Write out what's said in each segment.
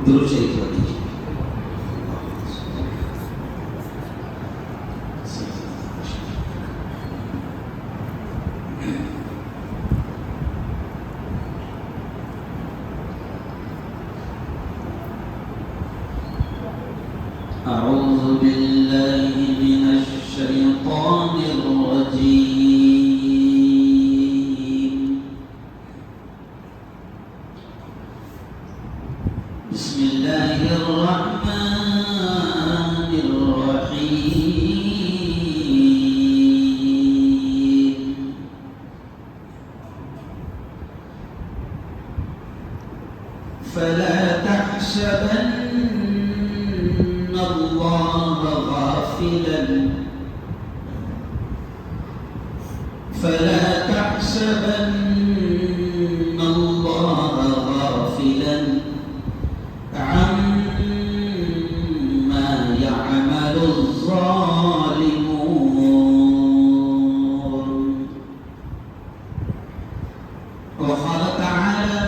درود شریف پڑھ لیجیے. أعوذ بالله من الشيطان الرجيم. بسم الله الرحمن الرحيم. فلا تحسبن الله غافلا فلا تحسبن الله غافلا عما يعمل الظالمون. وقال تعالى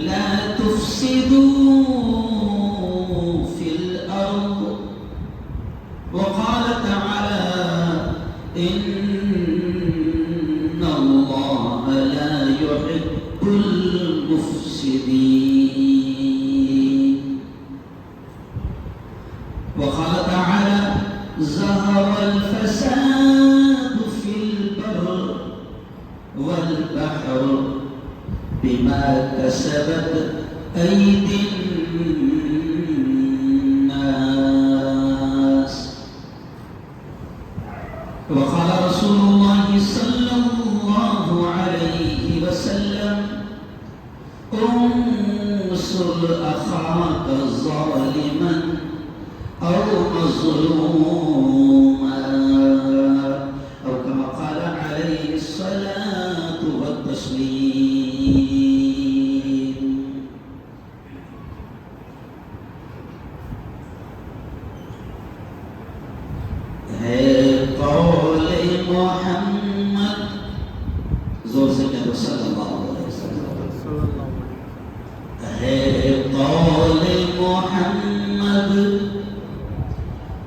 لا تفسدوا في الأرض. وقال تعالى إن الله لا يحب المفسدين. وقال تعالى ظهر الفساد في البر والبحر بما كسبت أيدي الناس. وقال رسول الله صلى الله عليه وسلم انصر أخاك ظالما أو مظلوما أو كما قال عليه الصلاة والتسليم. ہے قول محمد، زور سے کہہ دو صلی اللہ علیہ وسلم. ہے قول محمد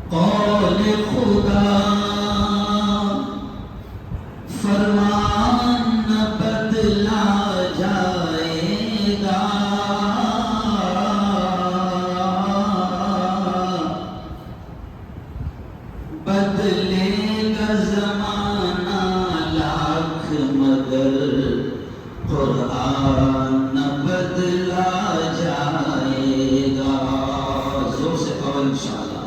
قول خدا، فرمان نہ بدلا جائے گا. بدلے گا زمانہ لاکھ مگر قرآن نہ بدلا جائے گا. زور سے کہو انشاءاللہ.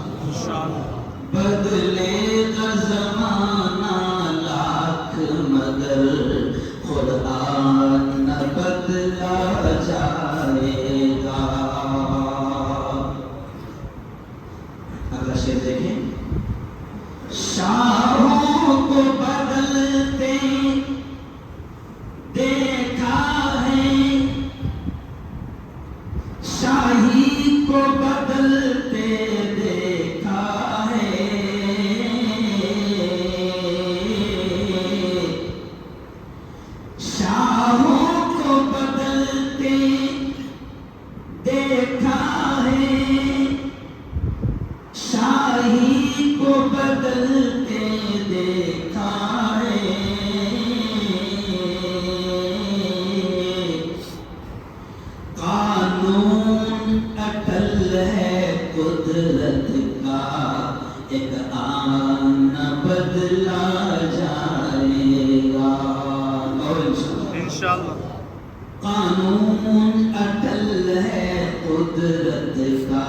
بدلے گا زمانہ لاکھ مگر قرآن نہ بدلا جائے گا. اگلا شعر دیکھیں. شاہوں کو بدلتے دیکھا ہے، شاہی کو بدلتے دیکھا ہے. شاہوں کو بدلتے دیکھا ہے، شاہی کو بدلتے دیکھا ہے. قانون اٹل ہے قدرت کا، ایک آن نہ بدلا جائے گا. اور انشاءاللہ. قانون اٹل ہے قدرت کا،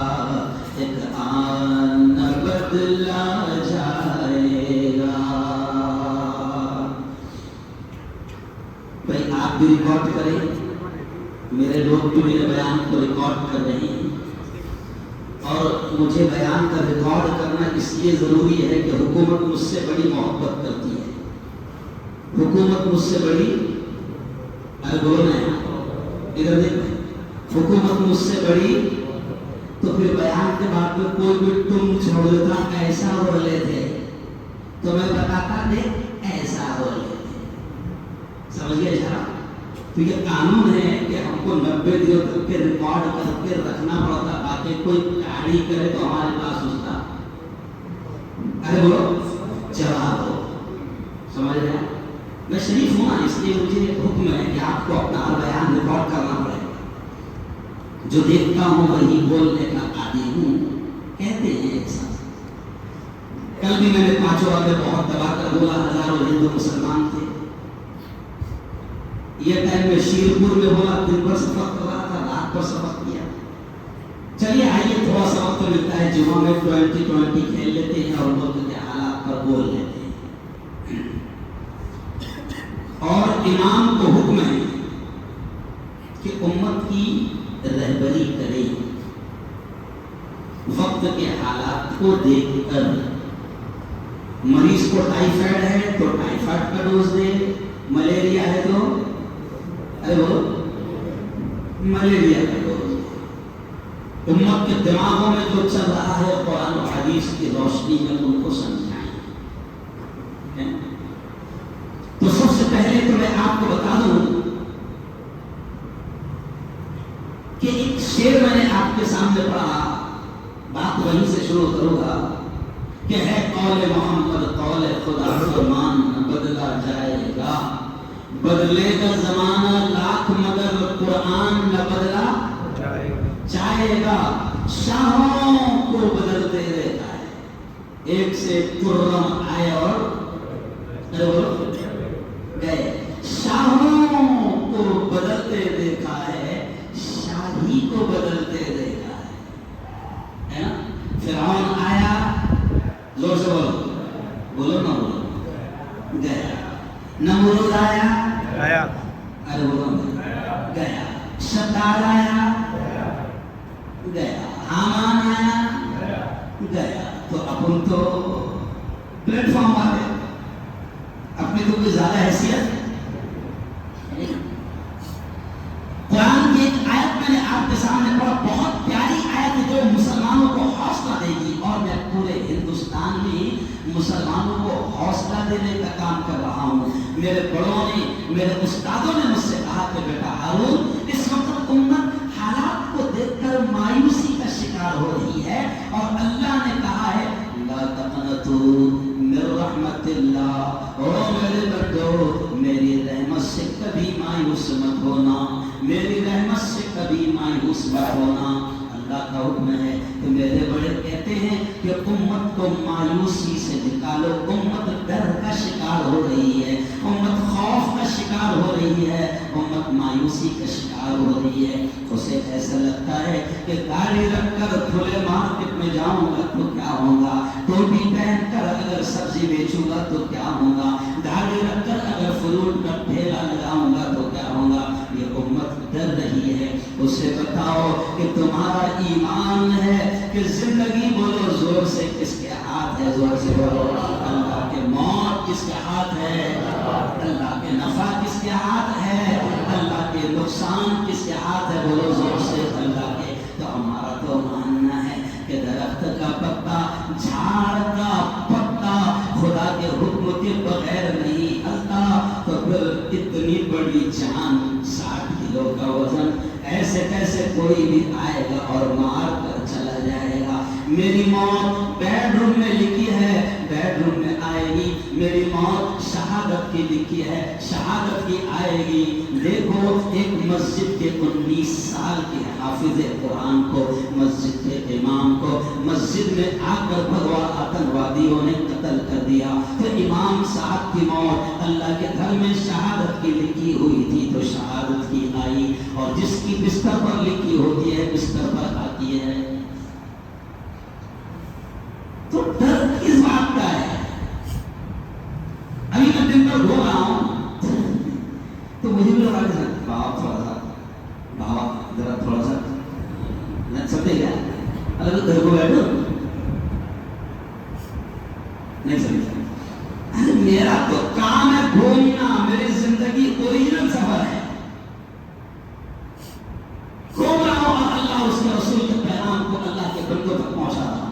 ایک آن نہ بدلا جائے گا. بھائی آپ بھی ریکارڈ کریں، میرے لوگ بھی میرے بیان کو ریکارڈ کر رہے ہیں، اور مجھے بیان کا ریکارڈ کرنا اس لیے ضروری ہے کہ حکومت مجھ سے بڑی محبت کرتی ہے. حکومت مجھ سے بڑی، ارے بولو نا ادھر دیکھ، حکومت مجھ سے بڑی، تو پھر بیان کے بعد میں کوئی بھی تم چھوڑ دیتا ایسا بولے تھے تو میں بتاتا نہیں ایسا بولے تھے. سمجھ گئے اشارہ؟ تو یہ قانون ہے کہ ہم کو 90 دنوں تک کے ریکارڈ کر کے رکھنا پڑتا تاکہ کوئی گاڑی کرے تو ہمارے پاس اس کا ارے بولو جواب ہو. سمجھ رہے ہیں؟ میں شریف ہوں نا، اس لیے مجھے حکم ہے کہ آپ کو اپنا ہر بیان ریکارڈ کرنا پڑے گا. جو دیکھتا ہوں وہی بولنے کا عادی ہوں، کہتے ہیں ایسا. کل بھی میں نے 5 وقت بہت دبا کر بولا، ہزاروں ہندو مسلمان تھے. یہ ٹائم میں شیرپور میں بولا، دن بھر سفر کر رہا تھا، رات پر سبق کیا. چلیے آئیے تھوڑا سا وقت ملتا ہے جمعہ میں 20-20 کھیل لیتے ہیں اور ملک کے حالات پر بول لیتے ہیں. اور امام کو حکم ہے کہ امت کی رہبری کرے، وقت کے حالات کو دیکھ کر. مریض کو ٹائیفائڈ ہے تو ٹائیفائڈ کا ڈوز دے، ملیریا ہے تو ارے وہ ملیریا کا ڈوز دے. امت کے دماغوں میں جو چل رہا ہے قرآن و حدیث کی روشنی میں ان کو سمجھائیں. تو سب سے پہلے تو میں آپ کو بتا دوں کہ ایک شعر میں نے آپ کے سامنے پڑھا، بات وہیں سے شروع کروں گا کہ ہے قول محمد قول خدا فرمان نہ بدلا جائے گا. بدلے گا زمانہ لاکھ مگر قرآن نہ بدلا جائے گا. شاہوں کو بدلتے رہتا ہے، ایک سے خرم آئے اور گئے. شاہوں کو بدلتے دیکھا ہے، شاہی کو بدلتے دیکھا ہے نا. فرعون آیا، زور سے بولو، بولو نہ بولو، گیا. نمرود آیا، ارے بولو گیا. شداد آیا، گیا. حامان آیا، گیا. تو اپن تو پلیٹ فارم آ گئے، اپنی تو کوئی زیادہ حیثیت. قرآن کی ایک آیت میں نے آپ کے سامنے پڑھا، بہت پیاری آیت ہے جو مسلمانوں کو حوصلہ دے گی. اور میں پورے ہندوستان میں مسلمانوں کو حوصلہ دینے کا کام کر رہا ہوں. میرے بڑوں نے، میرے استادوں نے مجھ سے کہا کہ بیٹا ہارون، اس وقت امت حالات کو دیکھ کر مایوسی کا شکار ہو رہی ہے، اور اللہ نے کہا ہے لا تقنطوا من رحمت اللہ. او میرے بندو، میری رحمت سے کبھی مایوس مت ہونا، میری رحمت سے کبھی مایوس مت ہونا. اللہ کا حکم ہے کہ میرے بڑے کہتے ہیں کہ امت کو مایوسی سے نکالو. امت ڈر کا شکار ہو رہی ہے، امت خوف کا شکار ہو رہی ہے، امت مایوسی کا شکار ہو رہی ہے. اسے ایسا لگتا ہے کہ گاڑی رکھ کر کھلے مارکیٹ میں جاؤں گا تو کیا ہوگا، ٹوپی پہن کر اگر سبزی بیچوں گا تو کیا ہوگا، گاڑی رکھ کر اگر فروٹ کا ٹھیلا لگاؤں گا تو کیا ہوگا. یہ امت ڈر رہی ہے. اسے بتاؤ کہ تمہارا ایمان ہے کہ زندگی بولو زور سے کس کے ہاتھ ہے، زور سے بولو. اللہ کے موت کس کے ہاتھ ہے، اللہ کے نفع کس کے ہاتھ ہے، اللہ کے نقصان کس کے ہاتھ ہے، بولو زور سے اللہ کے. تو ہمارا تو ماننا ہے کہ درخت کا پتا، جھاڑ کا پتا خدا کے حکم کے بغیر نہیں ہلتا. تو پھر اتنی بڑی جان، 60 کلو کا وزن، ایسے کیسے کوئی بھی آئے گا اور مار کر چلا جائے گا. میری موت بیڈ روم میں لکھی ہے، بیڈ روم میں آئے گی. میری موت شہادت کی لکھی ہے، شہادت کی آئے گی. دیکھو ایک مسجد کے 19 سال کے حافظ قرآن کو، مسجد کے امام کو مسجد میں آ کر بھگوا آتنوادیوں نے قتل کر دیا. تو امام صاحب کی موت اللہ کے گھر میں شہادت کی لکھی ہوئی تھی تو شہادت کی آئی، اور جس کی بستر پر لکھی ہوتی ہے بستر پر آتی ہے. تو ڈر کس بات کا ہے؟ ابھی میں دن بھر ہو رہا ہوں تو مجھے بھی لگا کہ بابا ذرا تھوڑا سا سمجھے کیا، اگر گھر کو بیٹھو نہیں سمجھا. ارے میرا تو کام ہے گھومنا، میری زندگی اوریجنل سفر ہے. گھوم رہا ہوں اور اللہ اس کے رسول کے پیغام کو اللہ کے بندوں تک پہنچا رہا ہوں،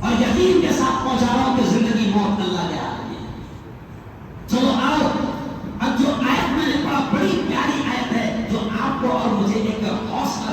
اور یقین کے ساتھ پہنچا رہا ہوں کہ زندگی موت اللہ کے ہاتھ میں ہے. چلو آؤ، اب جو آیت میں نے پڑھا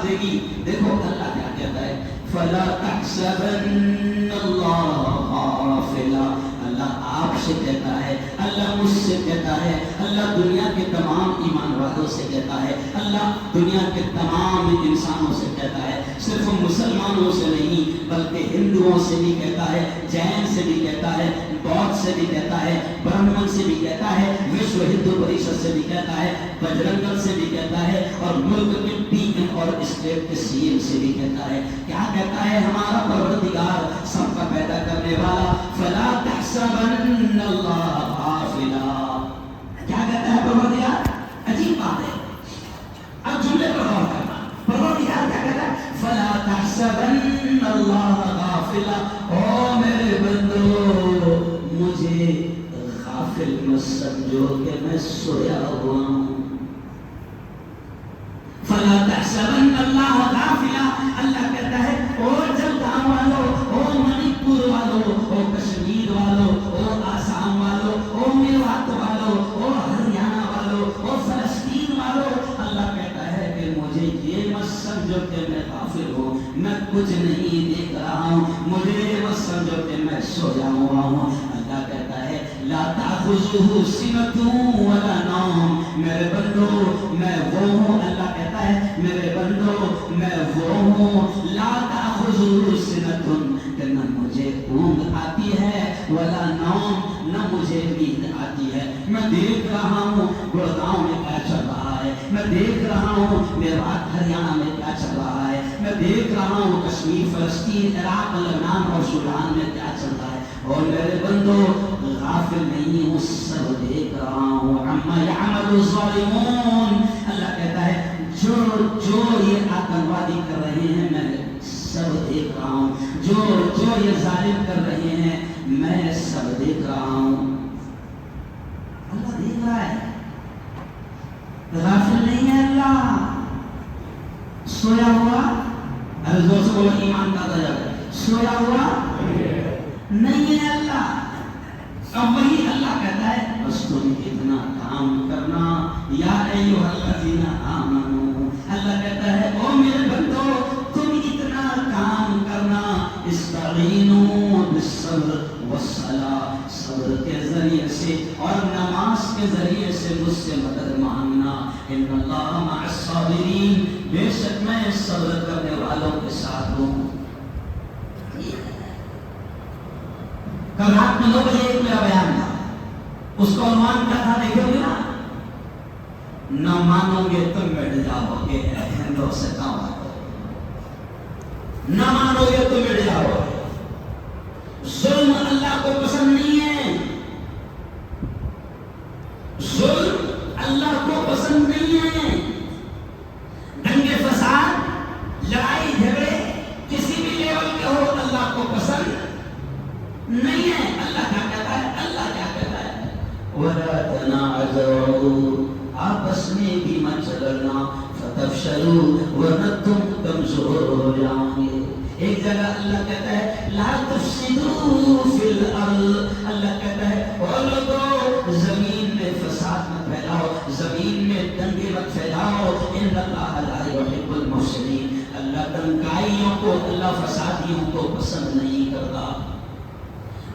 دے گی. دیکھو اللہ کیا کہتا ہے, فلا تحسبن اللہ غافلا. اللہ آپ سے کہتا ہے, اللہ مجھ سے کہتا ہے, اللہ دنیا کے تمام ایمان والوں سے کہتا ہے, اللہ دنیا کے تمام انسانوں سے کہتا ہے, صرف مسلمانوں سے نہیں بلکہ ہندوؤں سے بھی کہتا ہے, جین سے بھی کہتا ہے, بودھ سے بھی کہتا ہے, برہمن سے بھی کہتا ہے, وشو ہندو پریشد سے بھی کہتا ہے, بجرنگل سے بھی کہتا ہے, اور ملک کے پی ایم اور اسٹیٹ کے سی ایم سے بھی کہتا ہے. کیا کہتا ہے ہمارا پروردگار, سب کا پیدا کرنے والا, فلا تحسبن اللہ غافلا. کیا کہتا ہے پروردگار؟ عجیب بات ہے. اب جملے پر غور کرنا. پروردگار کیا کہتا ہے؟ فلا تحسبن اللہ غافلا. او میرے بندو, مجھے غافل مت سمجھو کہ میں سویا ہوا ہوں. فلا تحسبن اللہ غافلا. اللہ کہتا ہے او جلگام والو, او منی پور والو, او کشمیر والو, او آسام والو, او میوات والو, او ہریانہ والو, او فلسطین والو, اللہ کہتا ہے کہ مجھے یہ مت سمجھو کہ میں غافل ہوں, میں کچھ نہیں دیکھ رہا ہوں, مجھے مت سمجھو کہ میں سویا ہوا ہوں. اللہ کہتا ہے لا تأخذہ سنۃ ولا نوم. میرے بندو میں وہ ہوں, اللہ کہتا ہے میرے بندو میں وہ ہوں, لا تأخذہ سنۃ, کہ نہ مجھے اونگ آتی ہے, ولا نوم, نہ مجھے نیند آتی ہے. میں دیکھ رہا ہوں گڑگاؤں میں کیا چل رہا ہے, میں دیکھ رہا ہوں میوات ہریانہ میں کیا چل رہا ہے, میں دیکھ رہا ہوں کشمیر, فلسطین, عراق, لبنان اور سوڈان میں کیا چل رہا ہے. اور میرے بندو غافل نہیں ہوں, سب دیکھ رہا ہوں. عما یعمل الظالمون. اللہ کہتا ہے جو یہ آتنوادی کر رہے ہیں میں سب دیکھ رہا ہوں, جو یہ ظالم کر رہے ہیں میں سب دیکھ رہا ہوں. اللہ دیکھ رہا ہے, غافل نہیں ہے اللہ. سویا ہوا, ارے زور سے بولو ایمان کا درجہ, سویا ہوا نہیں ہے اللہ. اب وہی اللہ کہتا ہے بس تم اتنا کام کرنا, یا ایھا الذین آمنو. اللہ کہتا ہے او میرے بندو تم اتنا کام کرنا, استعینوا بالصبر والصلاۃ, صبر کے ذریعے سے اور نماز کے ذریعے سے مجھ سے مدد مانگنا. ان اللہ مع الصابرین, بے شک میں صبر کرنے والوں کے ساتھ ہوں. کل رات میں 9 بجے ایک میرا بیان تھا, اس کو عنوان کیا تھا دیکھو گے نا, نہ مانو گے تم مٹ جاؤ گے, ہندو سے کام آئے, نہ مانو گے تم مٹ جاؤ گے. ظلم اللہ کو پسند نہیں ہے, ظلم اللہ کو پسند نہیں ہے. دنگے فساد, لڑائی جھگڑے کسی بھی لیول کے ہو, اللہ کو پسند نہیں ہے. اللہ کیا کہتا ہے, اللہ کیا کہتا ہے, وَلَا تَنَازَعُوا, آپس میں بھی مت جھگڑنا, فَتَفْشَلُوا, ورنہ تم کمزور ہو جاؤ گے. ایک جگہ اللہ کہتا ہے لا تفسدوا فی الارض. اللہ کہتا ہے او لوگو زمین میں فساد مت پھیلاؤ, زمین میں دنگے مت پھیلاؤ. ان اللہ لا یحب المفسدین. اللہ دنگائیوں کو, اللہ فسادیوں کو پسند نہیں کرتا.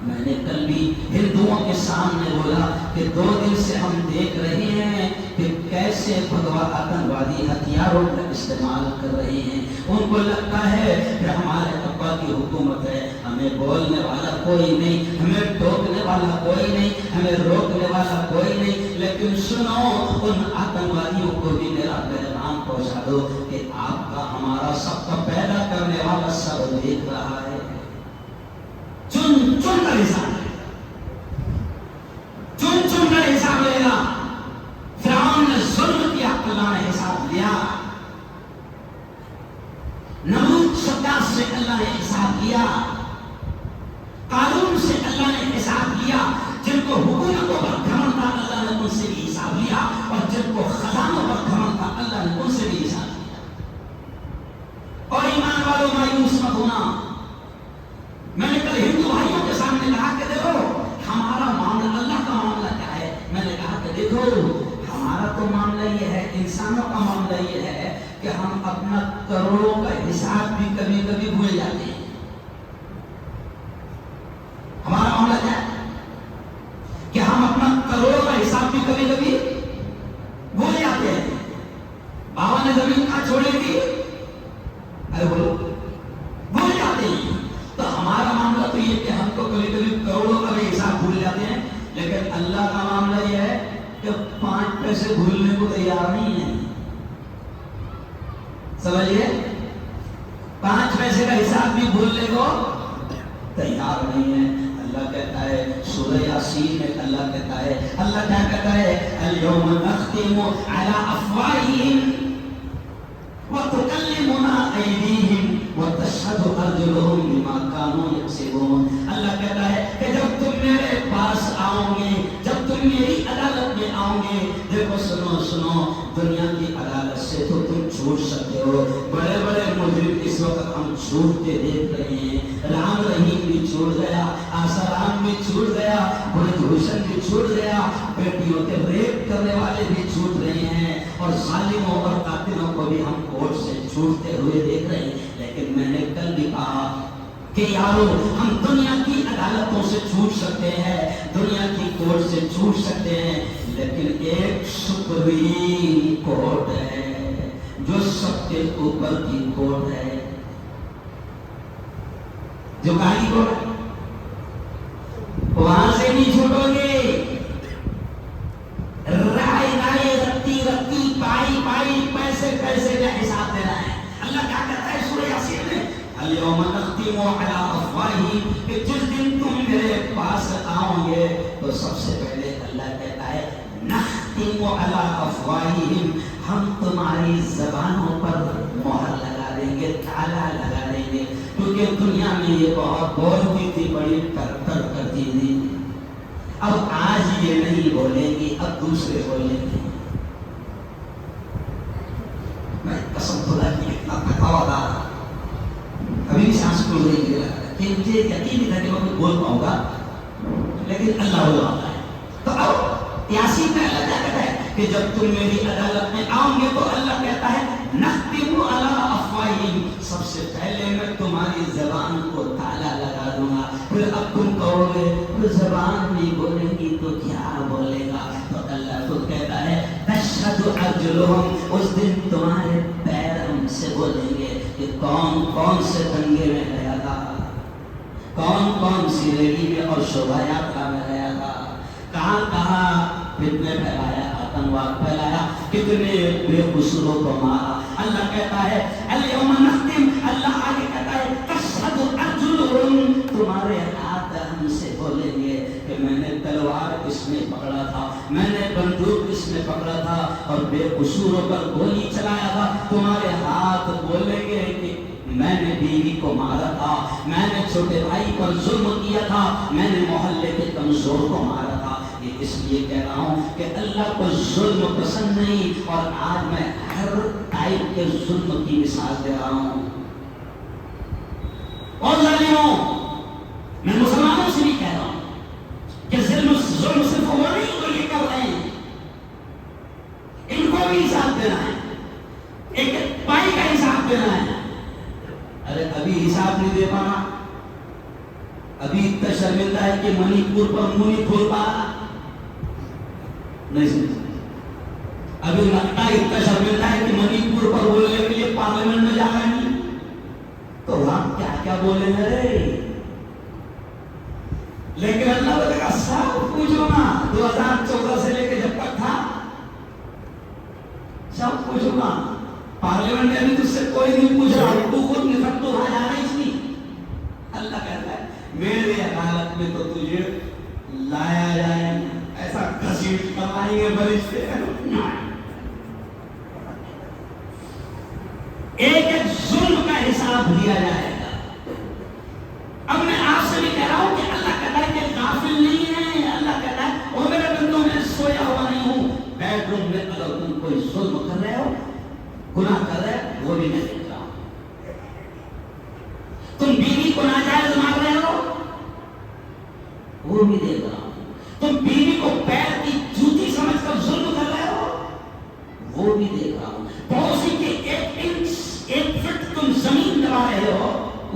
میں نے کل بھی ہندوؤں کے سامنے بولا کہ 2 دن سے ہم دیکھ رہے ہیں کہ کیسے بھگوا آتنوادی ہتھیاروں کا استعمال کر رہے ہیں. ان کو لگتا ہے کہ ہمارے ابا کی حکومت ہے, ہمیں بولنے والا کوئی نہیں, ہمیں ٹوکنے والا کوئی نہیں, ہمیں روکنے والا کوئی نہیں. لیکن سنو, ان آتنوادیوں کو بھی میرا پیغام پہنچا دو کہ آپ کا, ہمارا, سب کا پیدا کرنے والا سب دیکھ رہا ہے. چن کر حساب لے, چن کر حساب لے گا. فرعون نے ظلم کیا, اللہ نے حساب لیا. نمرود شداد سے اللہ نے حساب لیا. قارون سے اللہ نے حساب لیا. جن کو حکومتوں پر گھمنڈ تھا اللہ نے ان سے بھی حساب لیا, اور جن کو خزانوں پر گھمنڈ تھا اللہ نے ان سے بھی حساب لیا. اور ایمان والوں مایوس مت ہونا. میں نے کل ہندو بھائیوں کے سامنے کہا کہ دیکھو ہمارا معاملہ, اللہ کا معاملہ کیا ہے. میں نے کہا کہ دیکھو ہمارا تو معاملہ یہ ہے, انسانوں کا معاملہ یہ ہے کہ ہم اپنا کروڑوں کا حساب بھی کبھی کبھی بھول جاتے ہیں. ہمارا معاملہ کیا ہے کہ ہم اپنا کروڑوں کا حساب بھی کبھی کبھی بھول جاتے ہیں. بابا نے زمین کہاں چھوڑی تھی؟ ارے بولو، بھول جاتے ہیں. تو ہمارا معاملہ تو یہ کہ ہم تو کبھی کبھی کروڑوں کا بھی حساب بھول جاتے ہیں، لیکن اللہ کا معاملہ یہ ہے کہ 5 پیسے بھولنے کو تیار نہیں ہے. سمجھیے، 5 پیسے کا حساب بھی بھولنے کو تیار نہیں ہے. اللہ کہتا ہے سورہ یاسین میں، اللہ کہتا ہے، اللہ کیا کہتا ہے؟ الیوم نختم علی افواہہم وتکلمنا ایدیہم وتشہد ارجلہم بما کانوا یکسبون. اللہ کہتا ہے کہ جب تم میرے پاس آؤ گے، جب تم میری عدالت میں آؤ گے، دیکھو سنو، دنیا کی عدالت سے تو تم چھوٹ سکتے ہو. بڑے بڑے مجرم اس وقت ہم چھوٹتے دیکھ رہے ہیں. رام رحیم بھی چھوٹ گیا، آسارام بھی چھوٹ گیا، برج بھوشن بھی چھوٹ گیا، بیٹیوں کے ریپ کرنے والے بھی چھوٹ رہے ہیں، اور ظالموں اور قاتلوں کو بھی ہم کورٹ سے چھوٹتے ہوئے دیکھ رہے ہیں. لیکن میں نے کل بھی کہا کہ یارو، ہم دنیا کی عدالتوں سے چھوٹ سکتے ہیں، دنیا کی کورٹ سے چھوٹ سکتے ہیں، لیکن ایک سپریم کورٹ ہے جو سب کے اوپر کی کورٹ ہے. جو کاری کورٹ ہے وہاں سے نہیں چھوٹو گے. رائے رتی پائی پیسے کا حساب دینا ہے. اللہ کیا کہتا ہے سورہ یاسین میں؟ الیوم نختم علی افواہہم، کہ جس دن تم میرے پاس آؤ گے تو سب سے پہلے اللہ کہتا ہے نختم علی افواہہم، ہم تمہاری زبانوں پر مہر لگا دیں گے، تالا لگا دیں گے. کیونکہ دنیا میں یہ بہت بولتی تھی، بڑی ٹر کرتی تھی. اب آج یہ نہیں بولیں گی، اب دوسرے بولیں گے. میں قسم خدا کی اتنا تھکا ہوا تھا، ابھی بھی سانس کھل رہی ہے کہ مجھے یقین نہیں تھا کہ میں بول پاؤں گا، لیکن اللہ بلاتا ہے. تو اب یاسین میں اللہ کیا کہتا ہے کہ جب تم میری عدالت میں آؤ گے تو اللہ کہتا ہے نختم علی افواہہم، سب سے پہلے میں تمہاری زبان کو تالا لگا دوں گا. پھر اب تم کہو گے تو زبان نہیں بولے گی تو کیا بولے گا؟ تو اللہ تو کہتا ہے تشہد ارجلہم، اس دن تمہارے پیر ہم سے بولیں گے کہ کون سے دنگے میں گیا تھا، کون سی ریلی میں اور شوبھا یاترا میں گیا تھا، کہاں فتنے پھیلایا، آتنواد پھیلایا، کتنے بے قصوروں کو مارا. اللہ کہتا ہے الیوم نختم، اللہ آگے کہتا ہے تشہد ارجلہم، تمہارے ہاتھ ہم سے بولیں گے کہ میں نے تلوار اس میں پکڑا تھا، میں نے بندوق اس میں پکڑا تھا اور بے قصوروں پر گولی چلایا تھا. تمہارے ہاتھ بولیں گے کہ میں نے بیوی کو مارا تھا، میں نے چھوٹے بھائی پر ظلم کیا تھا، میں نے محلے کے کمزور کو مارا تھا. یہ اس لیے کہہ رہا ہوں کہ اللہ کو ظلم پسند نہیں، اور آج میں ہر ٹائپ کے ظلم کی مثال دے رہا ہوں. اور ظالموں، میں مسلمانوں سے بھی کہہ رہا ہوں کہ ظلم صرف وہ نہیں جو یہ کر رہے ہیں، ان کو بھی حساب دینا ہے، ایک پائی کا حساب دینا ہے. ارے ابھی حساب نہیں دے پانا، ابھی اتنا شرمندہ ہے کہ منی پور پر منہ نہیں کھول پا رہا، نہیں سمجھ. ابھی لگتا ہے اتنا شرمندہ ہے کہ منی پور پر بولنے کے لیے پارلیمنٹ میں جا رہا نہیں، تو ہم کیا بولیں گے. لیکن اللہ نے کہا سب پوچھو نا، 2014 سے لے کے جب تک تھا سب پوچھو نا. پارلیمنٹ میں ابھی تجھ سے کوئی نہیں پوچھ رہا، تو خود نکل تو وہاں جانا اس لیے. اللہ کہتا ہے میرے عدالت میں تو تجھے لایا جائے، ایسا گھسیٹ کروائیں گے فرشتے، ایک ایک ظلم کا حساب دیا جائے گا. اب میں آپ سے بھی کہہ رہا ہوں کہ اللہ کہتا ہے کہ غافل نہیں ہے. اللہ کہتا ہے او میرے بندوں، میں سویا ہوا نہیں ہوں. بیڈ روم میں اگر تم کوئی ظلم کر رہے ہو، گناہ کر رہے ہو، وہ بھی میں دیکھ رہا ہوں. تم بیوی کو ناجائز مار رہے ہو، وہ بھی دیکھ رہا ہوں. تم بیوی کو پیر کی جوتی سمجھ کر ظلم کر رہے ہو، وہ بھی دیکھ رہا ہوں. پڑوسی کے ایک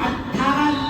18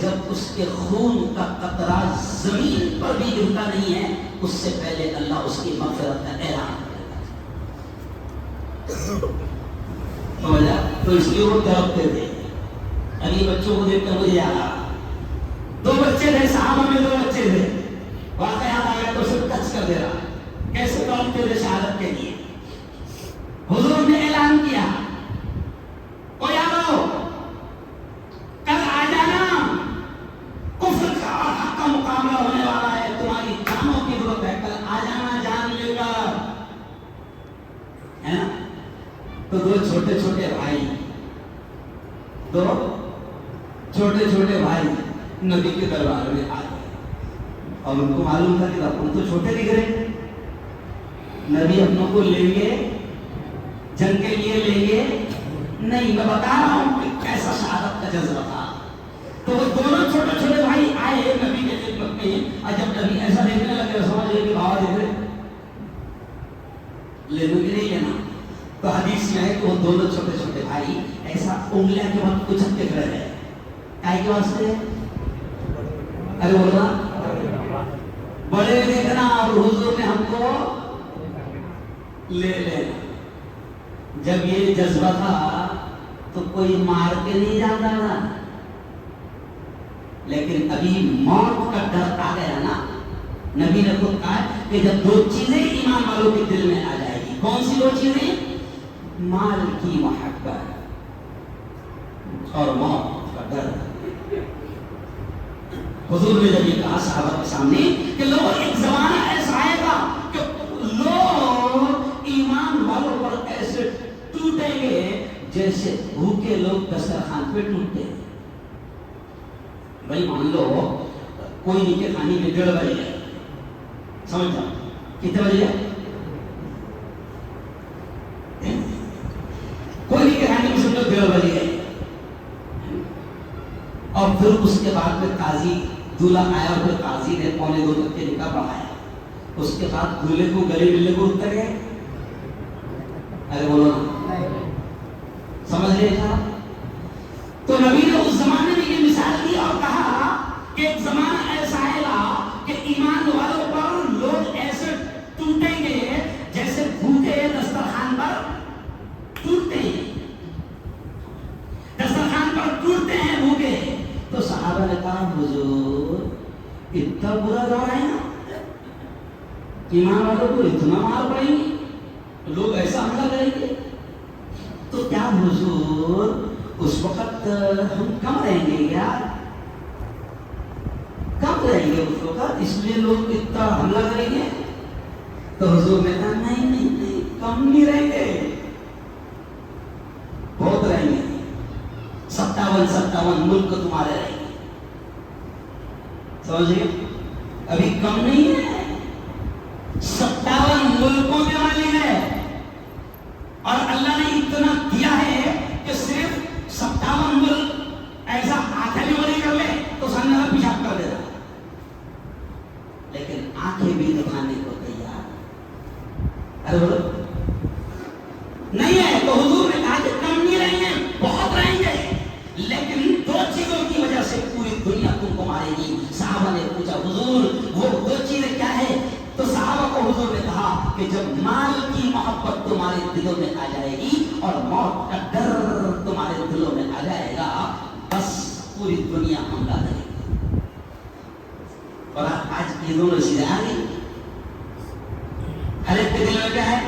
جب اس کے خون کا قطرہ زمین پر بھی گرتا نہیں ہے اس سے پہلے اللہ اس کی مغفرت کا اعلان کرے گا. تو اس لیے وہ تڑپتے تھے. ابھی بچوں کو دیکھ کر مجھے یاد آ 2 بچے تھے صحابہ میں 2 بچے تھے. واقعہ یاد آ گیا تو صرف ٹچ کر دے رہا کیسے تڑپتے تھے شہادت کے لیے. حضور نے اعلان کیا او یارو کل آ جانا کفر کا اور حق کا مقابلہ ہونے والا ہے تمہاری جانوں کی ضرورت ہے کل آ جانا جان لے کر ہے نا. تو 2 چھوٹے چھوٹے بھائی 2 چھوٹے چھوٹے بھائی نبی کے دربار میں آ گئے اور ان کو معلوم تھا کہ ہم تو چھوٹے دکھ رہے نبی اپنوں کو لیں گے جنگ کے لیے لیں گے نہیں. میں بتا رہا ہوں کہ کیسا شہادت کا جذبہ تھا. تو وہ دونوں چھوٹے چھوٹے بھائی آئے نبی کے خدمت میں اور جب نبی ایسا دیکھنے لگے سمجھ گئے کہ بابا دیکھ رہے لینے کے نہیں لینا. تو حدیث میں ہے کہ وہ دونوں چھوٹے چھوٹے بھائی ایسا انگلیاں کے بعد کچھ ہم دیکھ رہے ہیں کائے کے واسطے ارے بولنا بڑے دیکھنا اور حضور نے ہم کو لے لینا. جب یہ جذبہ تھا تو کوئی مار کے نہیں جاتا تھا لیکن ابھی موت کا ڈر آ گیا نا. نبی نے خود کہا کہ جب 2 چیزیں ایمان والوں کے دل میں آ جائے گی. کون سی 2 چیزیں؟ مال کی محبت اور موت کا ڈر. حضور نے جب یہ کہا صحابہ کے سامنے کہ لوگ ایک زمانہ ایسا آئے گا کہ لوگ ایمان والوں پر ایسے ٹوٹیں گے جیسے بھوکے لوگ دسترخوان پہ ٹوٹتے ہیں. بھائی مان لو کوئی نیچے کھانے میں 1:30 بجے ہے سمجھ جاؤ کتنے بجے ہے کوئی نیچے کھانے میں سمجھو 1:30 بجے ہے. اور پھر اس کے بعد میں قاضی دولہا آیا اور پھر قاضی نے 1:45 تک کے نکاح پڑھایا. اس کے بعد دولہے کو گلے ملنے کو اتر گئے. ارے بولو سمجھ رہے تھا. تو نبی نے اس زمانے میں یہ مثال دی اور کہا کہ ایک زمانہ ایسا آئے گا کہ ایمان والوں پر لوگ ایسے ٹوٹیں گے جیسے بھوکے دسترخوان پر ٹوٹتے ہیں. دسترخوان پر ٹوٹتے ہیں بھوکے. تو صحابہ نے کہا حضور اتنا برا دور ہے نا ایمان والوں کو اتنا مار پڑیں گے لوگ ایسا حملہ کریں گے تو کیا حضور اس وقت ہم کم رہیں گے یار کم رہیں گے اس وقت اس لیے لوگ اتنا حملہ کریں گے. تو حضور نے کہا نہیں نہیں نہیں کم نہیں رہیں گے بہت رہیں گے. 57 ملک تمہارے رہیں گے سمجھے ابھی کم نہیں ہے 57 ملکوں کے مالک ہے اور اللہ نے اتنا دیا ہے کہ صرف 57 ملک ایسا آنکھیں بھی بڑی کر لے تو سامنے والا پیشاب کر دے گا لیکن آنکھیں بھی دکھانے کو تیار ارے بولو نہیں ہے. تو حضور نے کہا کہ کم نہیں رہیں گے بہت رہیں گے لیکن 2 چیزوں کی وجہ سے پوری دنیا تم کو مارے گی. صحابہ نے پوچھا حضور وہ 2 چیزیں کیا ہے؟ تو صحابہ کو حضور نے کہا کہ جب مال کی محبت تمہارے دلوں میں آ جائے گی اور موت کا ڈر تمہارے دلوں میں آ جائے گا بس پوری دنیا حملہ کرے گی. اور آج یہ دونوں چیزیں آ گئی. ہر ایک کے دل میں کیا ہے؟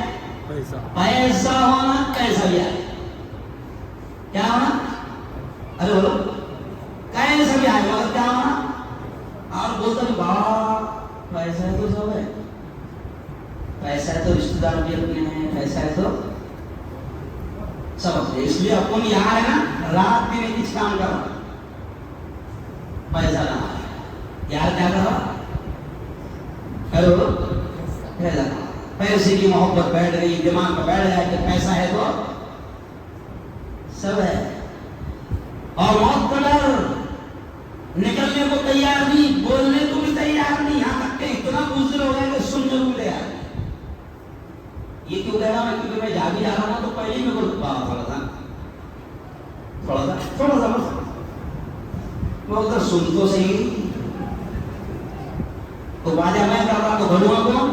پیسہ ہونا. کیسا بھی آئے کیا ہونا ارے بولو کیسا بھی آئے مگر کیا ہونا اور بولتا بھی بابا پیسہ ہے تو سب ہے پیسہ ہے تو رشتے دار بھی اپنے ہیں پیسہ ہے تو سب اپنے. اس لیے اپن یہاں ہے نا رات دن کچھ کام کر رہا پیسہ نہ یار کیا کر رہا ارے بولو پیسہ نہ پیسے کی محبت بیٹھ گئی دماغ میں بیٹھ گیا کہ پیسہ ہے تو سب ہے اور موت کا ڈر نکلنے کو تیار نہیں بولنے کو بھی تیار نہیں. یہاں تک کہ اتنا بزدل ہو گیا کہ سننے کو تیار نہیں. یہ کیوں کہہ رہا میں؟ کیونکہ میں جا بھی جا رہا ہوں تو پہلے ہی میں کو تھوڑا سا وہ ادھر سن تو صحیح، تو واجہ میں کر رہا تو بھروں گا کون؟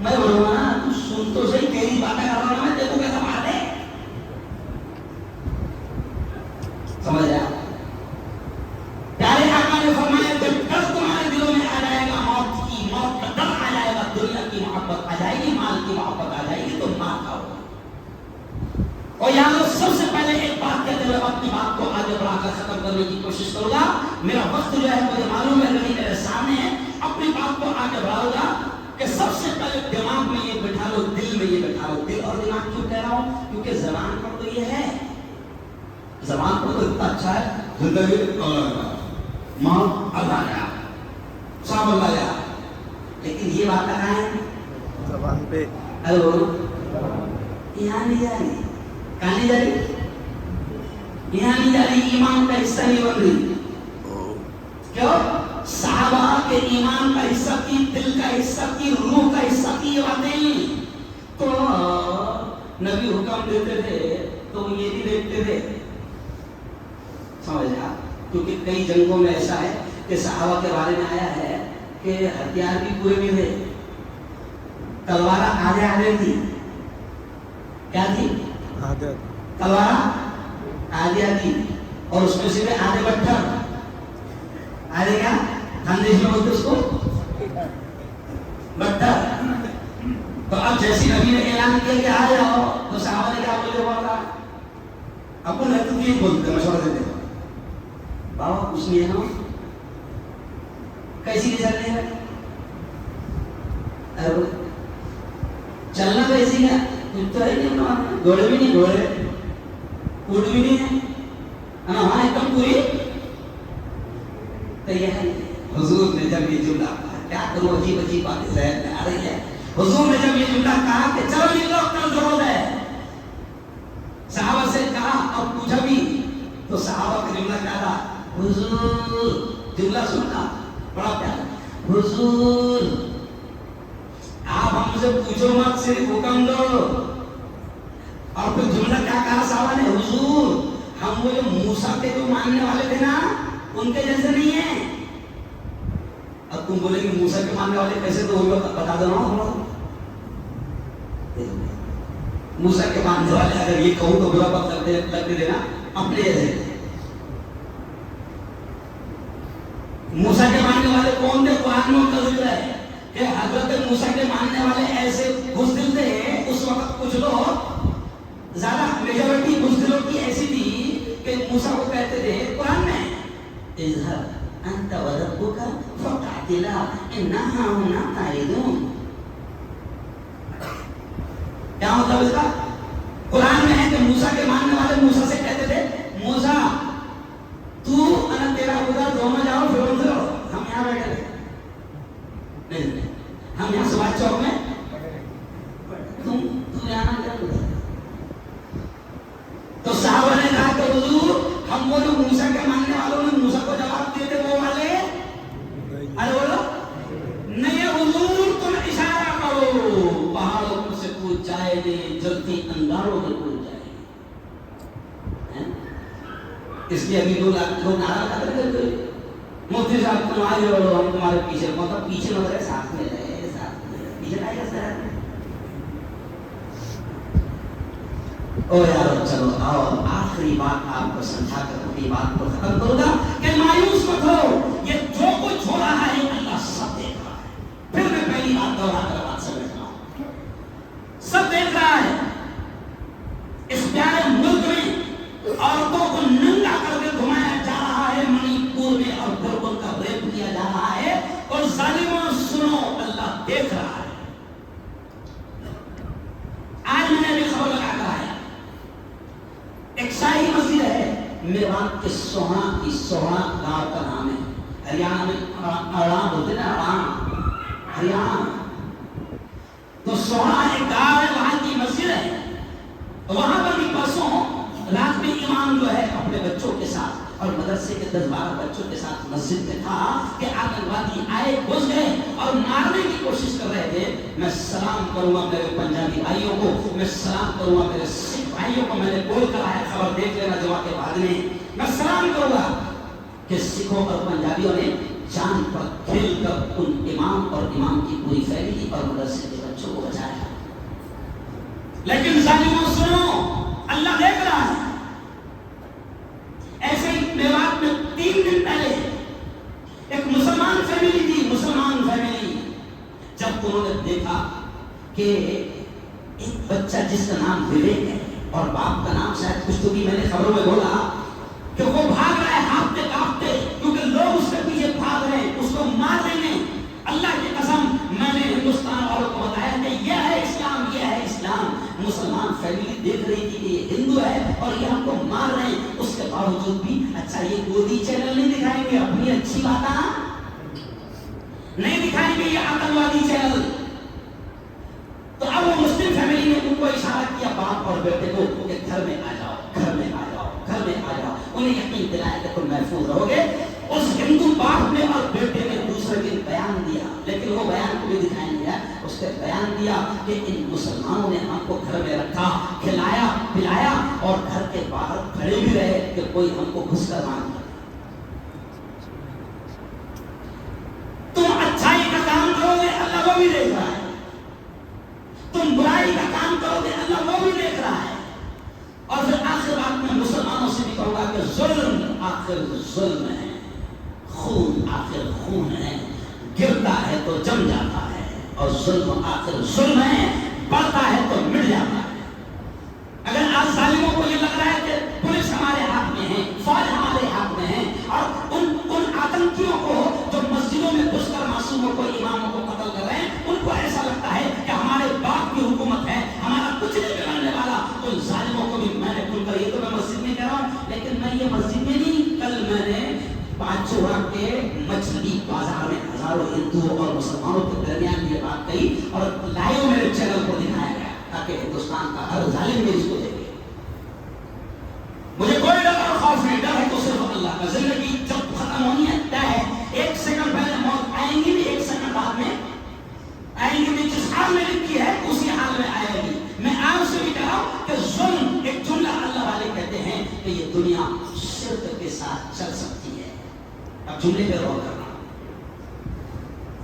میں بھروں گا نا، تو سن تو صحیح، تیری باتیں کر رہا میں، دیکھو کیسا بات ہے، سمجھ رہا؟ پیارے آقا نے فرمایا جب ڈر تمہارے دلوں میں آ جائے گا، موت کا ڈر آ جائے گا، دنیا کی محبت آ جائے گی، مال کی محبت آ جائے گی، تو مار کھاؤ گے۔ اور یہاں سب سے پہلے ایک بات کہتے ہوئے اپنی بات کو آگے بڑھا کر ختم کرنے کی کوشش کروں گا، میرا وقت جو ہے مجھے معلوم ہے نہیں میرے سامنے ہے، اپنی بات کو آگے بڑھاؤں گا کہ سب سے پہلے دماغ میں یہ بٹھا لو، دل میں یہ بٹھا لو، دل اور دماغ کیوں کہہ رہا ہوں؟ کیونکہ زبان پر تو یہ ہے، زبان پر تو اتنا اچھا ہے، زندگی ماں اللہ گیا، سب اللہ گیا، لیکن یہ بات کہاں ہے؟ زبان پہ۔ ہلو، یہاں نہیں جا رہی، کہاں نہیں جا رہی؟ یہاں نہیں جا رہی، ایمان کا حصہ نہیں بن رہی۔ کیوں؟ صحابہ کے ایمان کا حصہ تھی، دل کا حصہ تھی، روح کا حصہ تھی یہ باتیں، تو نبی حکم دیتے تھے تو وہ یہ بھی دیکھتے تھے، سمجھ رہا؟ کیونکہ کئی جنگوں میں ایسا ہے کہ صحابہ کے بارے میں آیا ہے کہ ہتھیار بھی پورے میں تھے، تلوار آدھے آدھے تھی، کیا تھی؟ تلوار آدھی آدھی، اور اس میں سے بھی آدھے پتھر، آدھے کیا خاندیش میں بولتے اس کو پتھر۔ تو اب جیسی نبی نے اعلان کیا کہ آ جاؤ، تو صحابہ نے کیا بولتے بولا؟ اپن ہے تو یہ بولتے مشورہ دیتے بابا کچھ نہیں ہے نا، کیسی نہیں چلنے ہے، چلنا کیسی ہے، کچھ تو ہے نہیں، گھوڑے بھی نہیں، گھوڑے اونٹ بھی نہیں ہے، ہاں ایک دم پوری تیار ہے۔ حضور نے جب یہ جملہ کہا، کیا کروں عجیب عجیب باتیں ذہن میں آ رہی ہے، حضور نے جب یہ جملہ کہا کہ چلو نکلو کل ضرورت ہے، صحابہ سے کہا اور پوچھا بھی، تو صحابہ کا جملہ کیا تھا؟ حضور، جملہ سننا بڑا پیارا، حضور آپ ہم سے پوچھو مت، صرف حکم دو۔ اور پھر جملہ کیا کہا صحابہ نے؟ حضور ہم وہ جو موسیٰ کے جو ماننے والے تھے نا ان کے جیسے نہیں ہیں۔ اب تم بولے کہ موسیٰ کے ماننے والے کیسے، تو وہ بتا دو نا، موسیٰ کے ماننے والے اگر یہ کہوں تو برا بات لگتے دینا اپنے جیسے۔ موسیٰ کے ماننے والے کون تھے؟ قرآن میں ان کا ذکر ہے کہ حضرت موسیٰ کے ماننے والے ایسے بزدل تھے، اس وقت کچھ لوگ، زیادہ میجورٹی بزدلوں کی ایسی تھی کہ موسیٰ کو کہتے تھے قرآن میں اذهب انت وربك فقاتلا انا هاهنا قاعدون۔ کیا مطلب اس کا؟ قرآن میں ہے کہ موسیٰ کے ماننے والے موسیٰ سے کہتے تھے موسیٰ تو اور تیرا خدا دونوں جاؤ فرعون سے لڑو، ہم یہاں بیٹھے تھے نہیں، ہم یہاں سواد چوک میں، تم یہاں کیا کرتا؟ تو صحابہ نے کہا کہ حضور ہم وہ جو موسیٰ کے ماننے والوں نے موسیٰ کو جواب دیے تھے وہ والے، ارے بولو نہیں حضور، تم اشارہ کرو، پہاڑوں پر سے کود جائے گے، جلتی انگاروں پر کود جائے گے۔ اس لیے ابھی لوگ نعرہ لگاتے تھے مفتی صاحب تم آگے بڑھو ہم تمہارے پیچھے، مطلب پیچھے مت رہے، ساتھ میں رہے، ساتھ میں پیچھے آئے گا سر۔ او یار چلو آؤ، آخری بات آپ کو سمجھا کر اپنی بات کو ختم کروں گا کہ مایوس مت ہو، یہ جو کچھ ہو رہا ہے اللہ سب دیکھ رہا ہے۔ پھر میں پہلی بات دوہرا کر بات سمجھ رہا ہوں، سب دیکھ رہا ہے۔ اس پیارے ملک میں عورتوں کو ننگا کر کے گھمایا جا رہا ہے، منی پور میں اور پھر ان کا ریپ کیا جا رہا ہے، اور ظالموں سنو اللہ دیکھ رہا ہے۔ آج میں نے بھی خبر لگا کر آیا، ایک شاہی مسجد ہے میوان کے سوہنا کی، سوہنا گاؤں کا نام ہے، ہریانہ میں اڑان بولتے نا، اڑان ہریانہ، تو سوہنا ایک گاؤں ہے، وہاں کی مسجد ہے، وہاں پر بھی پرسوں رات میں امام جو ہے اپنے بچوں کے ساتھ اور مدرسے کے 10-12 بچوں کے ساتھ مسجد میں تھا کہ آتنکوادی آئے، گھس گئے اور مارنے کی کوشش کر رہے تھے. میں سلام کروں گا میرے پنجابی بھائیوں کو، میں سلام کروں گا میرے سکھ بھائیوں کو. میں نے بول کر آیا، خبر دیکھ لینا جمعہ کے بعد میں سلام کروں گا کہ سکھوں اور پنجابیوں نے جان پر کھیل کر ان امام اور امام کی پوری فیملی اور مدرسے کے بچوں کو بچایا. لیکن ظالموں سنو، اللہ دیکھ رہا ہے. ایسے ہی میوات میں 3 دن پہلے ایک مسلمان فیملی تھی، مسلمان فیملی. جب انہوں نے دیکھا کہ ایک بچہ جس کا نام وویک ہے اور باپ کا نام شاید کچھ تو بھی، میں نے خبروں میں بولا کہ وہ بھاگ رہا ہے ہانپتے کانپتے، کیونکہ لوگ اس کے پیچھے بھاگ رہے ہیں، اس کو مار رہے ہیں. اللہ کی قسم میں نے ہندوستان والوں کو بتایا کہ یہ ہے اسلام، یہ ہے اسلام. مسلمان فیملی دیکھ رہی تھی کہ یہ ہندو ہے اور یہ ہم کو مار رہے ہیں. اس کے باوجود بھی اچھا یہ گودی چینل نہیں دکھائیں گے، اپنی اچھی بات نہیں دکھائیں گے، یہ آتنکوادی چینل. تو اب وہ مسلم فیملی نے ان کو اشارہ کیا باپ اور بیٹے کو کہ گھر میں آ جاؤ، گھر میں آ جاؤ، گھر میں آ جاؤ. انہیں یقین دلایا کہ تم محفوظ رہو گے. اس ہندو باپ نے اور بیٹے نے دوسرے دن بیان دیا، لیکن وہ بیان کو بھی دکھائی نہیں ہے. اس نے بیان دیا کہ ان مسلمانوں نے ہم کو گھر میں رکھا، کھلایا پلایا اور گھر کے باہر کھڑے بھی رہے کہ کوئی ہم کو گھس کر مار دے. تم اچھائی کا کام کرو گے اللہ وہ بھی دیکھ رہا ہے، تم برائی کا کام کرو گے اللہ وہ بھی دیکھ رہا ہے. اور پھر آخر بات میں مسلمانوں سے بھی کہوں گا کہ ظلم آخر ظلم ہے، خون آخر خون ہے، گرتا ہے تو جم جاتا ہے، اور ظلم آخر ظلم ہے، بڑھتا ہے تو مٹ جاتا ہے. اگر آج ظالموں کو یہ لگ رہا ہے کہ پولیس ہمارے ہاتھ میں ہے، فوج ہمارے ہاتھ میں ہے، اور ان آتنکیوں کو جو مسجدوں میں گھس کر معصوموں کو، اماموں کو قتل کر رہے ہیں، ان کو ایسا لگتا ہے کہ ہمارے باپ کی حکومت ہے، ہمارا کچھ نہیں بگڑنے والا. تو ان ظالموں کو بھی میں نے کھل کر، یہ تو میں مسجد میں کہہ رہا ہوں، لیکن میں یہ مسجد میں نہیں، کل میں نے پانچوڑا کے مچھلی بازار میں ہزاروں ہندوؤں اور مسلمانوں کے درمیان یہ بات کہی اور لائیو میرے چینل کو دکھایا گیا تاکہ ہندوستان کا ہر ظالم بھی اس کو دیکھے. مجھے کوئی ڈر اور خوف نہیں، ڈر ہے تو صرف اللہ کا. زندگی جب ختم ہونی ہے طے ہے، 1 سیکنڈ پہلے موت آئیں گی بھی، 1 سیکنڈ بعد میں آئیں گی بھی. جس حال میں لکھی ہے اسی حال میں آئے گی. میں آپ سے بھی کہہ رہا ہوں کہ ظلم، ایک جملہ اللہ والے کہتے ہیں کہ یہ دنیا شرک کے ساتھ چل سکتی ہے. اب جملے پہ غور کرنا،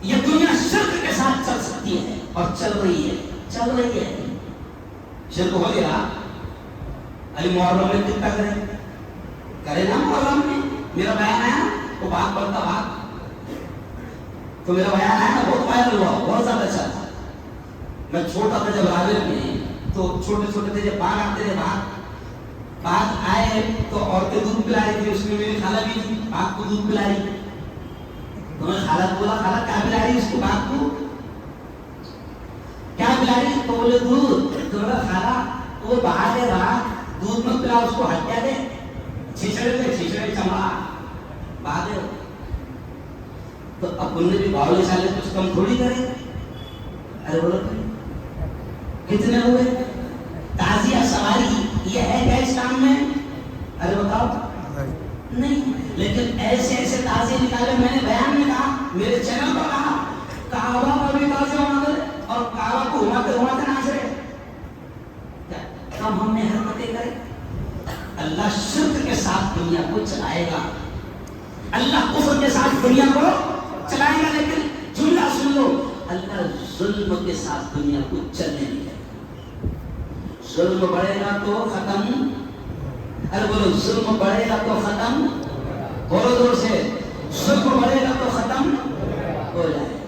یہ دنیا شرک کے ساتھ چل سکتی ہے اور چل رہی ہے، چل رہی ہے. شرک ہو گیا، ابھی محرم میں کتنا کرے نا، محرم میں میرا بیان آیا وہ بات بڑھتا بات، تو میرا بیان آیا نا بہت وائرل ہوا، بہت زیادہ اچھا تھا. میں چھوٹا تھا جب راجر میں، تو چھوٹے چھوٹے تھے جب باغ آتے تھے، باغ آئے تو عورتیں دودھ پلا رہی تھی، اس میں میری خالہ بھی تھی، باغ کو دودھ پلا رہی. تو میں خالہ کو بولا خالہ کیا پلا رہی اس کو، باغ کو کیا پلا رہی؟ تو بولے دودھ. تو بولا خالہ وہ باغ ہے، باغ دودھ مت پلا، اس کو ہٹیا دے، چھچڑے چمڑا باغ ہے. تو اب ان نے بھی باولے سالے کچھ کم تھوڑی کرے. ارے بولو کتنے ہوئے؟ تازیہ سواری یہ ہے کیا اسلام میں؟ ارے بتاؤ نہیں. لیکن ایسے ایسے تازیہ نکالے. میں نے بیان میں کہا، میرے چینل پر کہا، کعبہ پر بھی تازیہ ہونا دے اور کعبہ کو گھماتے ناچ رہے. کم ہم نے حرکتیں کرے. اللہ شرک کے ساتھ دنیا کو چلائے گا، اللہ کفر کے ساتھ دنیا کو چلائے گا. لیکن جملہ سن لو، اللہ ظلم کے ساتھ دنیا کو چلنے نہیں دے گا. ظلم بڑھے گا تو ختم. ارے بولو ظلم بڑھے گا تو ختم. بولو زور سے، ظلم بڑھے گا تو ختم ہو جائے گا.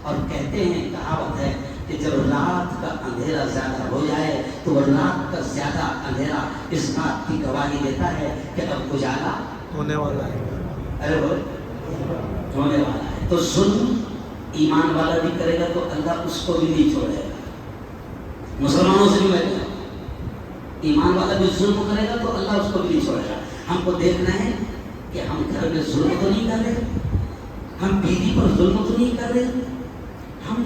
اور کہتے ہیں، کہاوت ہے کہ جب رات کا اندھیرا زیادہ ہو جائے تو وہ رات کا زیادہ اندھیرا اس بات کی گواہی دیتا ہے کہ اب اجالا ہونے والا ہے. ارے بولو ہونے والا ہے. تو ظلم ایمان والا بھی کرے گا تو اللہ اس کو بھی نہیں چھوڑے گا. مسلمانوں سے بھی میں کہتا ہوں، ایمان والا بھی ظلم کرے گا تو اللہ اس کو بھی نہیں چھوڑے گا. ہم کو دیکھنا ہے کہ ہم گھر میں ظلم تو نہیں کر رہے، ہم بیوی پر ظلم تو نہیں کر رہے، ہم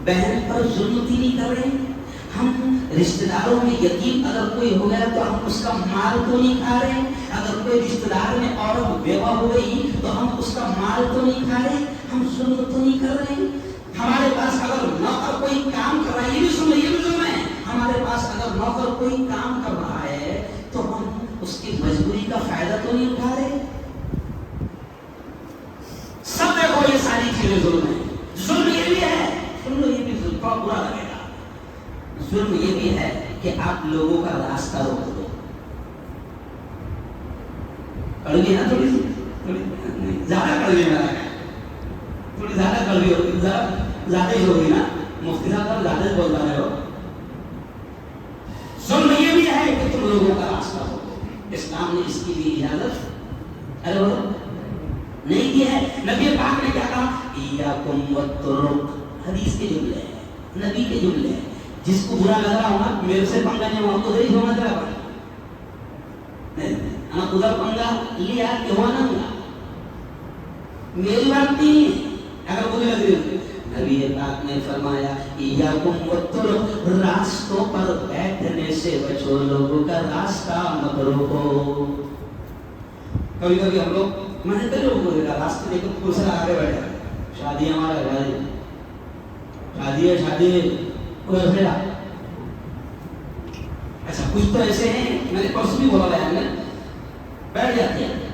بہن پر ظلم تو نہیں کر رہے، ہم رشتہ داروں میں یتیم اگر کوئی ہو گیا تو ہم اس کا مال تو نہیں کھا رہے. اگر کوئی رشتہ دار میں عورت بیوہ ہو گئی تو ہم اس کا مال تو نہیں کھا رہے, ہم ظلم تو نہیں کر رہے. ہمارے پاس اگر نوکر کوئی کام کر رہا ہے, یہ بھی ظلم ہے. ہمارے پاس اگر نوکر کوئی کام کر رہا ہے تو ہم اس کی مجبوری کا فائدہ تو نہیں اٹھا رہے. سب دیکھو یہ ساری چیزیں ظلم ہے. ظلم یہ بھی ہے, سن لو, یہ بھی ظلم تھوڑا برا لگے گا. ظلم یہ بھی ہے کہ آپ لوگوں کا راستہ روک دو. کڑوی نا تھوڑی سی, زیادہ کڑوی میں لگا ہے, تھوڑی زیادہ کڑوی ہوگی, زیادہ ہی ہوگی نا. مفتی صاحب زیادہ ہی بول رہے ہو. ظلم یہ بھی ہے کہ تم لوگوں کا راستہ روک دو. اسلام نے اس کی بھی اجازت ارے بولو نہیں دی ہے. نبی پاک نے کیا کہا, ایاکم والطرق, حدیث کے جملے ہیں, نبی کے جملے ہیں. جس کو برا لگ رہا ہوگا میرے سے پنگا نہیں ہوا تو ادھر ہی ہونا چاہا پڑا نہیں, ادھر پنگا لیا کہ ہوا نہ ہوا, میری بات نہیں ہے. اگر مجھے لگ رہی ہے, نبی پاک نے فرمایا ایاکم والطرق, راستوں پر بیٹھنے سے بچو, لوگوں کا راستہ مت روکو. کبھی کبھی ہم لوگ, میں نے کئی لوگوں کو دیکھا راستے دیکھ کر کرسی لگا کے بیٹھے, شادی ہمارا ہے, شادی ہے, شادی ہے, کوئی ایسا ایسا کچھ تو ایسے ہیں, میں نے پرسوں بھی بولا بیان میں, بیٹھ جاتے ہیں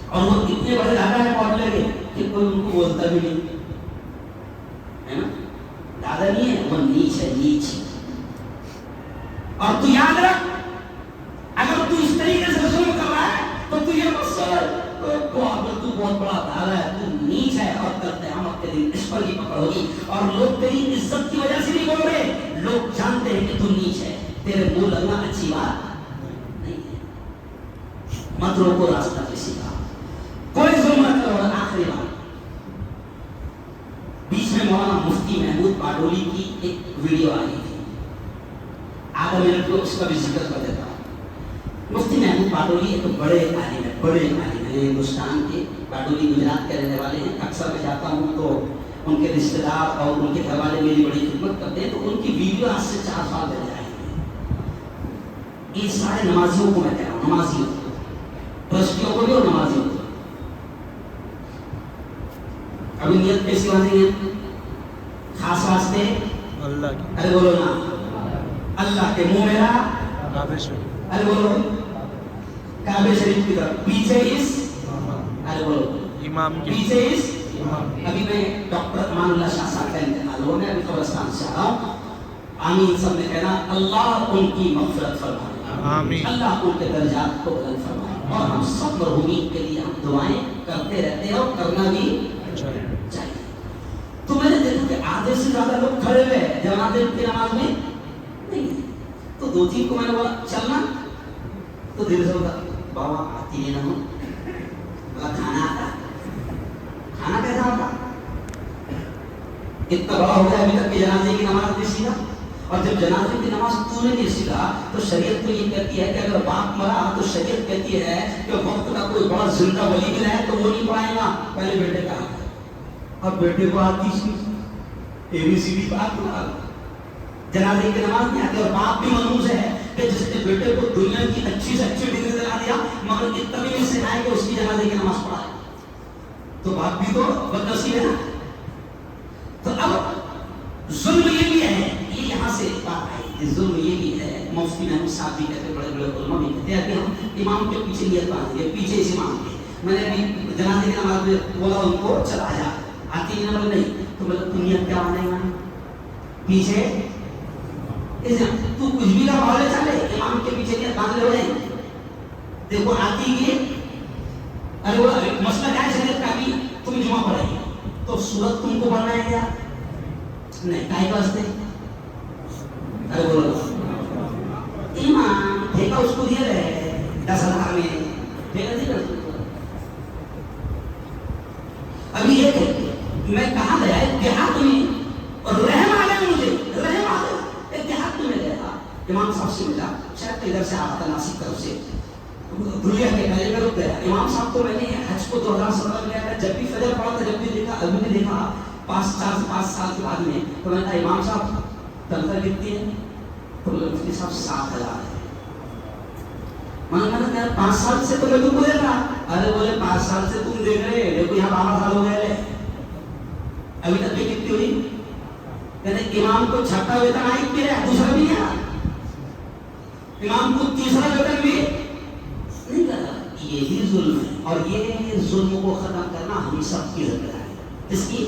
اور وہ اتنے بڑے دادا ہے پہنچ لگے کہ کوئی ان کو بولتا بھی نہیں ہے نا. دادا نہیں ہے, وہ نیچ ہے, نیچ. اور تو یاد رکھ, اگر تو اس طریقے سے ظلم کر رہا ہے تو تو یہ مت سوچ تو بہت بڑا دادا ہے, تو نیچ ہے, اور کل قیامت کے دن اس پر ہی پکڑ ہوگی. اور لوگ تیری عزت کی وجہ سے نہیں بول رہے, لوگ جانتے ہیں کہ تو نیچ ہے, تیرے منہ لگنا اچھی بات نہیں ہے. مت روکو راستہ کسی کا, کوئی ظلم نہ کرو. آخری بات, بیچ میں مولانا مفتی محمود پاٹولی کی ایک ویڈیو آئی تھی, آدھا منٹ کو اس کا بھی ذکر کر دیتا ہوں. مفتی محمود پاٹولی ایک بڑے عالم ہے, بڑے عالم ہے ہندوستان کے. پاٹولی گجرات کے رہنے والے ہیں. اکثر میں جاتا ہوں تو ان کے رشتے دار اور ان کے گھر والے میری بڑی خدمت کرتے ہیں, تو ان کی ویڈیو آج سے 4 سال پہلے آئی ہے. یہ سارے نمازیوں کو میں کہہ رہا ہوں, نمازیوں, ٹرسٹیوں کو بھی اور نمازیوں کو. ابھی نیت کیسی باندھیں گے, خاص واسطے اللہ کی, ارے بولو نا, اللہ کے, منہ میرا ارے بولو کعبہ شریف کی طرف, پیچھے اس ارے بولو امام کی, پیچھے اس امام. ابھی میں ڈاکٹر امان اللہ شاہ صاحب کا انتقال ہوا, میں ابھی قبرستان سے آ رہا ہوں. آمین سب نے کہنا, اللہ ان کی مغفرت فرمائے, آمین, اللہ ان کے درجات کو بلند فرمائے. اور ہم سب مرحومین کے لیے ہم دعائیں کرتے رہتے ہیں اور کرنا بھی چاہیے. تو میں نے دیکھا کہ آدھے سے زیادہ لوگ کھڑے ہوئے جنازے کی نماز میں نہیں. تو 2-3 کو میں نے بولا چلنا, تو دل سے ہوتا بابا آتی نہیں نہ ہوں, بولا کھانا آتا, کھانا کیسا آتا, اتنا بڑا ہو گیا ابھی تک کہ جنازے کی نماز نہیں سیکھا. اور جب جنازے کی نماز تو نے نہیں سیکھا تو شریعت تو یہ کہتی ہے کہ اگر باپ مرا تو شریعت کہتی ہے کہ وقت کا کوئی بڑا زندہ ولی بھی رہے تو وہ نہیں پڑھائے گا, پہلے بیٹے کا. اب بیٹے کو آتی ABCD بات کرا, جنازے کی نماز نہیں آتی. اور باپ بھی منحوس ہے کہ جس نے بیٹے کو دنیا کی اچھی سے اچھی ڈگری دلا دیا مگر اتنا بھی نہیں سکھائے کہ اس کی جنازے کی نماز پڑھائے, تو باپ بھی تو بدنصیب ہے نا. تو اب ظلم یہ بھی ہے, یہ یہاں سے بات آئی کہ ظلم یہ بھی ہے. مفتی محمود صاحب بھی کہتے, بڑے بڑے علماء بھی کہتے ہیں کہ ہم امام کے پیچھے نیت باندھ دیں, پیچھے اس امام کے. میں نے ابھی جنازے کی نماز میں بولا ان کو چلا جا, آتی نہیں, تو بولا تو نیت کیا باندھے گا پیچھے, تو کچھ بھی کا بھاولے چلے, امام کے پیچھے نیت باندھ لے. دیکھو آتی یہ, ارے وہ مسئلہ کیا ہے شریعت کا, بھی تم جمعہ پڑھے تو سورت تم کو پڑھنا ہے کیا نہیں, کائے واسطے, ارے بولو امام ٹھیکہ اس کو دیا ہے 10,000 میں, ٹھیکہ دیا. ابھی یہ کہ میں کہاں گیا دیہات میں, اور رحم آ گیا مجھے, رحم آ گیا. ایک دیہات میں گیا, امام صاحب سے ملا, شاید ادھر سے آتا تھا ناسک طرف سے, دنیا کے پہلے میں رک گیا. امام صاحب کو میں نے حج کو 2017 میں گیا تھا, جب بھی فجر پڑا تھا, جب بھی دیکھا, ابھی بھی دیکھا 5 سال کے بعد میں, تو میں نے کہا امام صاحب تنخواہ کتنی ہے, تو مفتی صاحب 7,000 ہے. میں نے کہا 5 سال سے تو میں تم کو دے رہا. ارے بولے 5 سال سے تم دیکھ رہے ہیں, دیکھو یہاں 12 سال ہو گئے, ابھی تک بھی کتنی ہوئی. کہتے امام کو چھٹا ویتن آئی کہ دوسرا بھی ہے, امام کو تیسرا ویتن بھی نہیں کرا. یہ بھی ظلم ہے, اور یہ ظلم کو ختم کرنا ہم سب کی ذمہ داری ہے. اس کی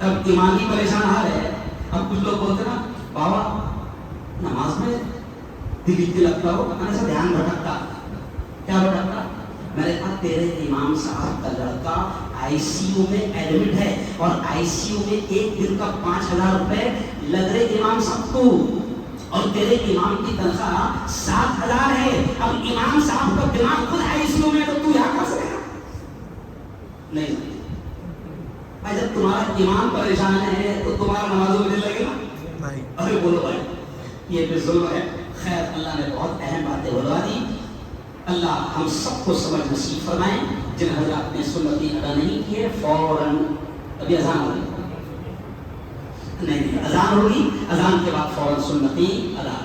اب امام ہی پریشان حال ہے. اب کچھ لوگ بولتے نا بابا نماز میں دل لگتا ہو, میں نے سب دھیان بھٹکتا. کیا بھٹکتا؟ میں نے کہا تیرے امام صاحب کا لڑکا آئی سی یو میں ایڈمٹ ہے, اور آئی سی یو میں ایک دن کا 5,000 روپے لگ رہے امام صاحب کو, اور تیرے امام کی تنخواہ 7,000 ہے. اب امام صاحب کا دماغ خود آئی سی یو میں, تو یہاں کر سکے گا نہیں. جب تمہارا امام پریشان ہے تو تمہارا نمازوں میں لگے گا نہیں. ارے بولو بھائی یہ بھی ظلم ہے. خیر اللہ نے بہت اہم باتیں بلوا دی. اللہ ہم سب کو سمجھ نصیب فرمائیں. جن حضرات نے سنتی ادا نہیں کیے فوراً, ابھی اذان ہوگی, نہیں اذان ہوگی, اذان کے بعد فوراً سنتی ادا